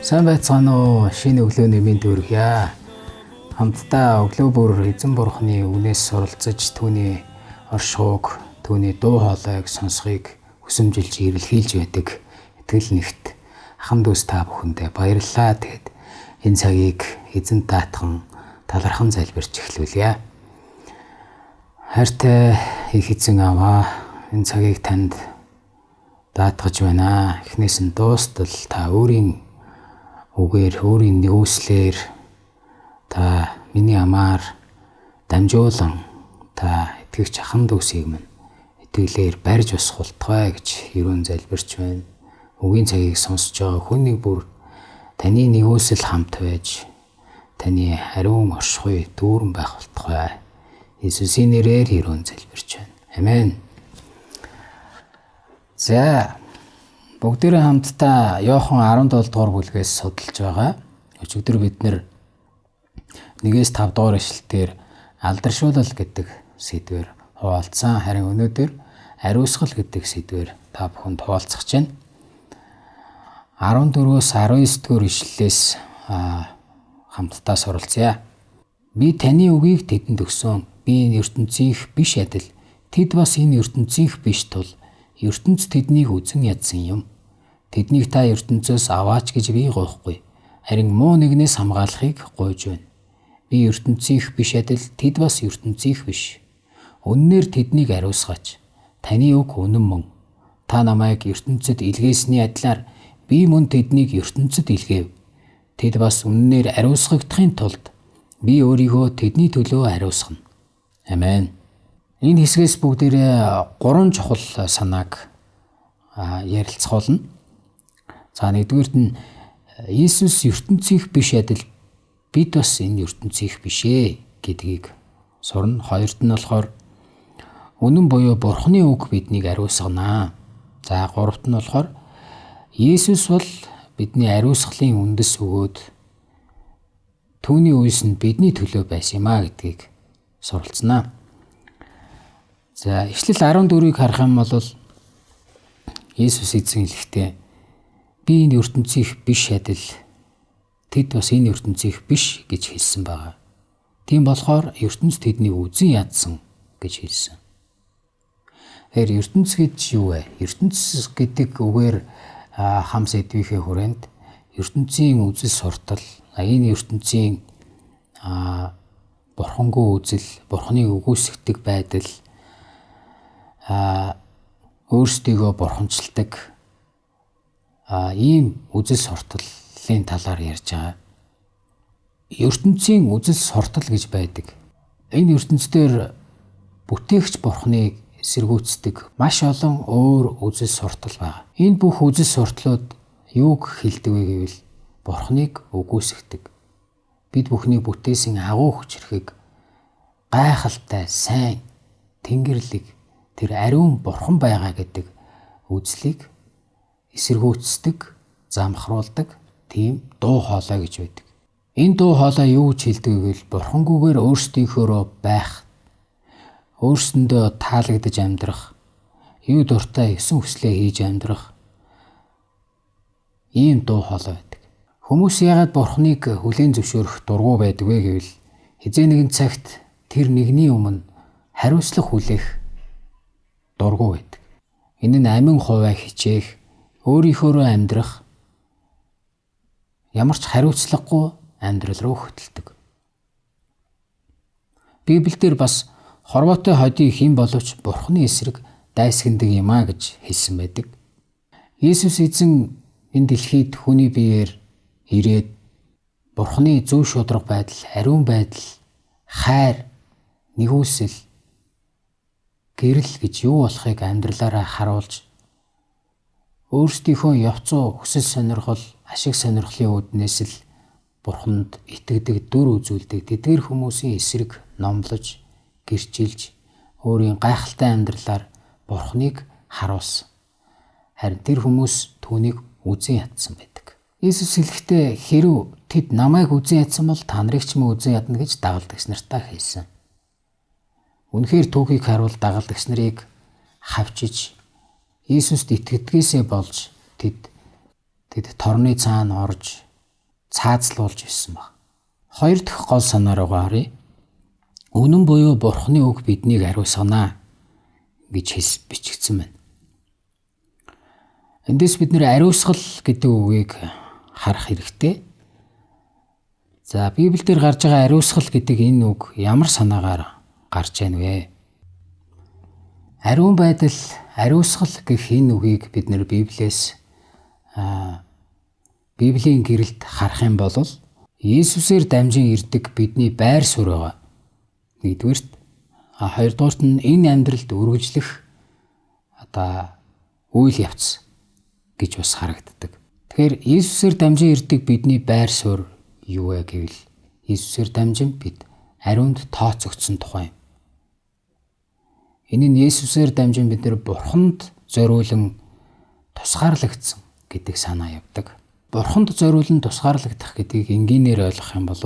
Сайн байцгаана уу? Шинэ өглөөний мэнд хүргье. Хамтдаа өглөө бүр эзэн бурхны үгнээс суралцаж түүний оршихуйг, түүний дуу хоолойг сонсхийг хүсэмжилж ирэлхийлж байдаг итгэл нэгт ахын дүүс та бүхэндээ баярлалаа. Тэгэд энэ цагийг эзэн таатхан талархан залбирч эхлүүлье. Хайртай их эзэн аваа, энэ цагийг танд даатгаж байна. Эхнээс нь дуустал та өөрийн үгээр, өөрийн нэгүслэр та миний амаар дамжуулан та итгэгч ахын дүүсийг минь итгэлээр барьж усгуултгай гэж ерөн залбирч байна. Үгийн цагийг сонсож байгаа хүн нэг бүр таны нэгүсэл хамт байж таны ариун оршихуй дүүрэн байх болтугай. Иесусийн нэрээр ерөн залбирч байна. Амен. За бүгдээрээ хамтдаа Иохан 17 дугаар бүлгээс судалж байгаа. Өчигдөр бид нэр 1-5 дугаар ишлэлээр алдаршуулал гэдэг сэдвээр хуваалцсан. Харин өнөөдөр ариусгал гэдэг сэдвээр та бүхэнд хуваалцах чинь 14-өөс 19 дугаар ишлэлээс хамтдаа суралцъя. Би таны үгийг тэдэнд өгсөн. Би энэ ертөнцийнх биш адил тэд бас энэ ертөнцийнх биш тул ертөнц тэднийг үзэн ядсан юм. Тэднийг та ертөнцөөс аваач гэж би гуйхгүй. Харин муу нэгнээс хамгаалахыг гуйж байна. Би ертөнцийнх биш адил тэд бас ертөнцийнх биш. Үннээр тэднийг ариусгаач. Таны үг үнэн мөн. Та намайг ертөнцөд илгээсний адилаар би мөн тэднийг ертөнцөд илгээв. Тэд бас үннээр ариусгагдахын тулд би өөрийгөө тэдний төлөө ариусгана. Амен. Энэ хэсгээс бүгдээрээ 3 чухал санааг ярилцгаулна. За нэгдүгээрт нь Иесус ертөнцийнх биш адил бид бас энэ ертөнцийнх биш ээ гэдгийг сурна. Хоёрт нь болохоор үнэн буюу Бурхны үг биднийг ариусгана. За гуравт нь болохоор Иесус бол бидний ариусгалын үндэс өгөөд түүний үес нь бидний төлөө байсан юм а гэдгийг суралцнаа. За ишлэл 14-ийг харах юм бол Иесус эзэн хэлэхдээ би энэ ертөнцийнх биш адил тэд бас энэ ертөнцийнх биш гэж хэлсэн байгаа. Тийм болохоор ертөнц тэднийг үзэн ядсан гэж хэлсэн. Тэгэхээр ертөнц гэж юу вэ? Ертөнц гэдэг үгээр хам сэдвийнхээ хүрээнд ертөнцийн үзэл суртал, энэ ертөнцийн бурхангүй үзэл, бурханыг үгүйсгдэг байдал, өөрсдийгөө бурханчилдаг ийм үзэл сурталын талаар ярьж байгаа. ертөнцийн үзэл суртал гэж байдаг. Энэ ертөнцийн бүтээгч бурхныг эсэргүүцдэг маш олон өөр үзэл суртал байна. Энэ бүх үзэл суртлууд юуг хэлдэг вэ гэвэл бурхныг үгүйсгдэг. Бид бүхнийг бүтээсэн агуу хүчрэхийг гайхалтай, сайн, тэнгэрлэг, тэр ариун бурхан байгаа гэдэг үзлийг эсэргүүцдэг, замхруулдаг тийм дуу хоолой гэж байдаг. Энэ дуу хоолой юу гэж хэлдэг вэ гэвэл бурхангүйгээр өөрсдийнхөөрөө байх, өөрсөндөө таалагдж амьдрах, юу дуртай эсэн хүслээ хийж амьдрах ийм дуу хоолой байдаг. Хүмүүс яагаад бурхныг хүлээн зөвшөөрөх дургу байдаг вэ гэвэл хизээ нэгэн цагт тэр нэгний өмнө хариуцлага хүлээх дургу байдаг. Энэ нь амин хуваа хичээх, өөрийнхөөрөө амьдрах, ямар ч хариуцлагагүй амьдрал руу хөтэлдэг. Библиэлд бас хорвоотой хойдын хэн боловч бурхны эсрэг дайсагнадаг юм а гэж хэлсэн байдаг. Иесус эзэн энэ дэлхийд хүний биеэр ирээд бурхны зөв шударга байдал, ариун байдал, хайр, нэгүсэл, гэрэл гэж юу болохыг амьдралаараа харуулж өөрсдийнхөө явцуу хүсэл сонирхол, ашиг сонирхлын үүднээс л бурханд итгэдэг, дүр үзүүлдэг тэдгээр хүмүүсийн эсрэг номлож, гэрчилж, өөрийн гайхалтай амьдралаар бурхныг харуулсан. Харин тэр хүмүүс түүнийг үзэн ядсан байдаг. Иесус хэлэхдээ хэрв тэд намайг үзэн ядсан бол та нарыг ч мөн үзэн ядна гэж дагалдагч нартаа хэлсэн. Үнэхээр түүхийг харуул дагалдагч нарыг хавчиж Иесуст итгэдгээсээ болж тэд торны цаана орж цаазлуулж ирсэн баг. Хоёр дахь гол санаа руу гаръя. Үнэн буюу Бурхны үг биднийг ариусганаа гэж бичигдсэн байна. Эндээс бид нэр ариусгал гэдэг үгийг харах хэрэгтэй. За Библиэлд гарч байгаа ариусгал гэдэг энэ үг ямар санаагаар гарч ийн вэ? Ариун байдал, ариусгал гэх энэ үгийг бид нэр Библиэс Библийн гэрэлд харах юм бол Иесусээр дамжин ирдэг бидний байр суурь байгаа. Нэгдүгээрт, хоёрдугаарт нь энэ амьдралд үргэлжлэх үйл явц гэж бас харагддаг. Тэгэхээр Иесусээр дамжин ирдэг бидний байр суурь юу вэ гэвэл Иесусээр дамжин бид ариунд тооцогдсон тухай. Энэ нь Иесусээр дамжин бид нар Бурханд зориулан тусгаарлагдсан гэдэг санаа явдаг. Бурханд зориулан тусгаарлагдах гэдгийг энгийнээр ойлгох юм бол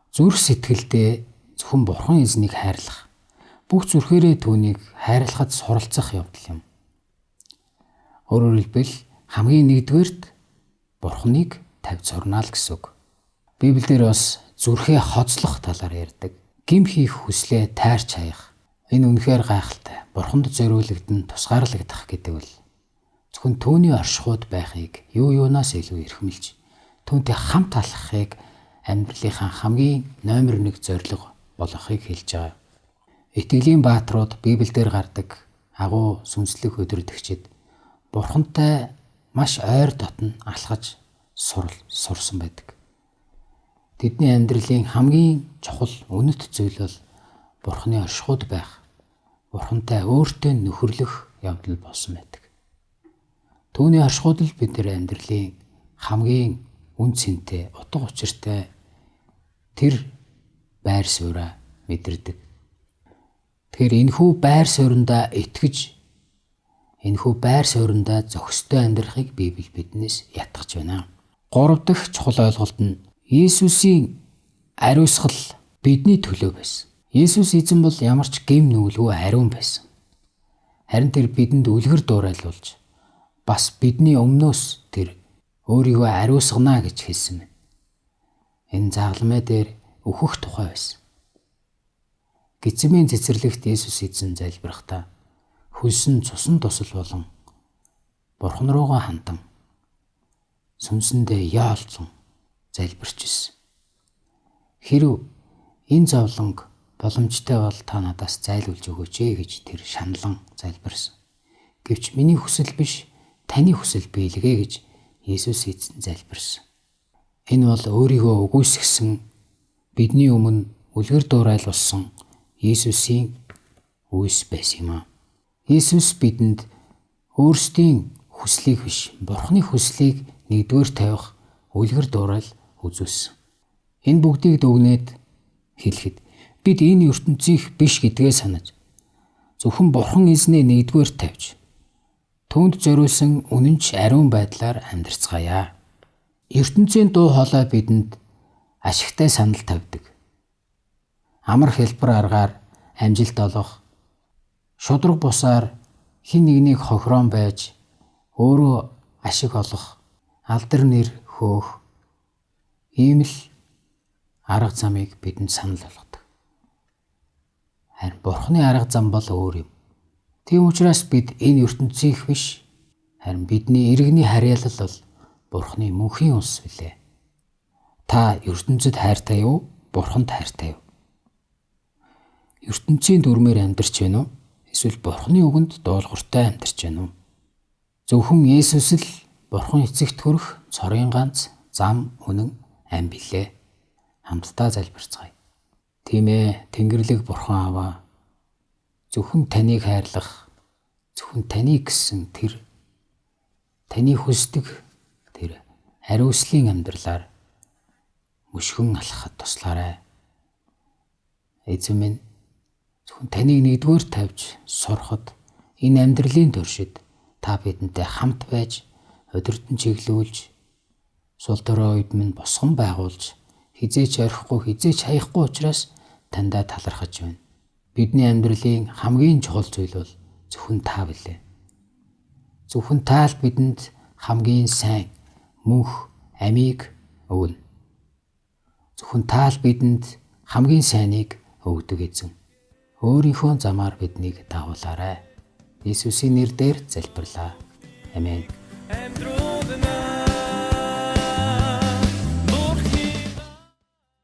зүрх сэтгэлдээ зөвхөн Бурхан эзнийг хайрлах, бүх зүрхээрээ түүнийг хайрлахад суралцах явдал юм. Өөрөөр хэлбэл хамгийн нэгдүгээрт Бурханыг тавьж сурнаа л гэсэн үг. Библиэлд бас зүрхээ хоцлох талаар ярьдаг. Гим хийх хүслээ тайрч хаях. Энэ үнэхээр гайхалтай. Бурханд зориулагдсан тусгаарлагдах гэдэг бол зөвхөн түүний оршихуйд байхыг юунаас илүү эрхэмлж түүнтэй хамт алхахыг амьдралынхаа хамгийн номер 1 зорилго болгохыг хэлж байгаа. Итгэлийн бааtruуд Библиэлд гардаг агуу сүнслэг өдөртөгчид Бурхантай маш ойр дотн алхаж сурсан байдаг. Тэдний амьдралын хамгийн чухал үнэт зүйл бол Бурханы оршихуйд байх, Бурхантай өөртөө нөхөрлөх явдал болсон байдаг. Түүний оршихуйд л бид нар амьдралын хамгийн үн цэнтэй, утга учиртай тэр байр сууриа мэдэрдэг. Тэгэхээр энэхүү байр сууриндаа итгэж, энэхүү байр сууриндаа зохистой амьдрахыг Библи биднээс ятгах байна. 3 дахь чухал ойлголт нь Иесусийн ариусгал бидний төлөө байсан. Иесус эзэн бол ямар ч гэм нүгэлгүй ариун байсан. Харин тэр бидэнд үлгэр дуурайлуулж бас бидний өмнөөс тэр өөрийгөө ариусгана гэж хэлсэн байна. Энэ загалмай дээр өөхөх тухай байсан. Гецсемийн цэцэрлэгт Иесус эзэн залбирахдаа хөлсөн цусан тусал болон Бурхан руугаа хандан сүнсэндээ яолцсон залбирч ирсэн. Хэрв энэ зовлонг боломжтой бол та надаас зайлуулж өгөөч гэж тэр шаналан залбирсан. Гэвч миний хүсэл биш, таны хүсэл биелгээ гэж Иесус эзэн залбирсан. Энэ бол өөрийгөө үгүйсгэсэн бидний өмнө үлгэр дуурайлуулсан Иесусийн үгс байсан юм аа. Иесус бидэнд өөрсдийн хүслийг биш, Бурханы хүслийг нэгдүгээр тавих үлгэр дуурайл үзүүлсэн. Энэ бүгдийг дүгнээд хэлэхэд бид энэ ертөнцийнх биш гэдгээ санаж зөвхөн Бурхан эзнээ нэгдүгээр тавьж түүнд зориулсан үнэнч ариун байдлаар амьдрцгаая. ертөнцийн дуу хоолой бидэнд ашигтай санал тавьдаг. Амар хэлбэр аргаар амжилт олох, шудраг бусаар хэн нэгнийг хохирон байж өөрөө ашиг олох, алдар нэр хөөх ийм л арга замыг бидэнд санал болгодог. Харин Бурханы арга зам бол өөр юм. Тийм учраас бид энэ ертөнцийнх биш, харин бидний иргэний харьяалал бол Бурханы мөнхийн улс билээ. Та ертөнцид хайртай юу? Бурханд хайртай юу? ертөнцийн дүрмээр амьдарч байна уу? Эсвэл Бурханы үгэнд дуулууртай амьдарч байна уу? Зөвхөн Иесус л Бурхан эцэгт хүрэх цорын ганц зам, үнэн, ам билээ. Хамтдаа залбирцгаая. Тийм ээ, Тэнгэрлэг Бурхан Аава, зөвхөн таныг хайрлах, зөвхөн таныг гэсэн тэр таны хүсдэг тэр хариуцлын амьдралаар мөшгөн алхахад туслаарай. Эзэн минь, зөвхөн таныг нэгдүгээр тавьж сурахад энэ амьдралын туршид та бидэнтэй хамт байж өдөртөн чиглүүлж сул дорой үед минь босгон байгуулж хизээч орхихгүй хизээч хаяхгүй учраас тандаа талархаж байна. Бидний амьдралын хамгийн чухал зүйл бол зөвхөн та билээ. Зөвхөн та л бидэнд хамгийн сайн мөнх амийг өгнө. Зөвхөн таал бидэнд хамгийн сайныг өгдөг эзэн. Өөрийнхөө замаар биднийг дагуулаарай. Иесусийн нэрээр залбирлаа. Амен.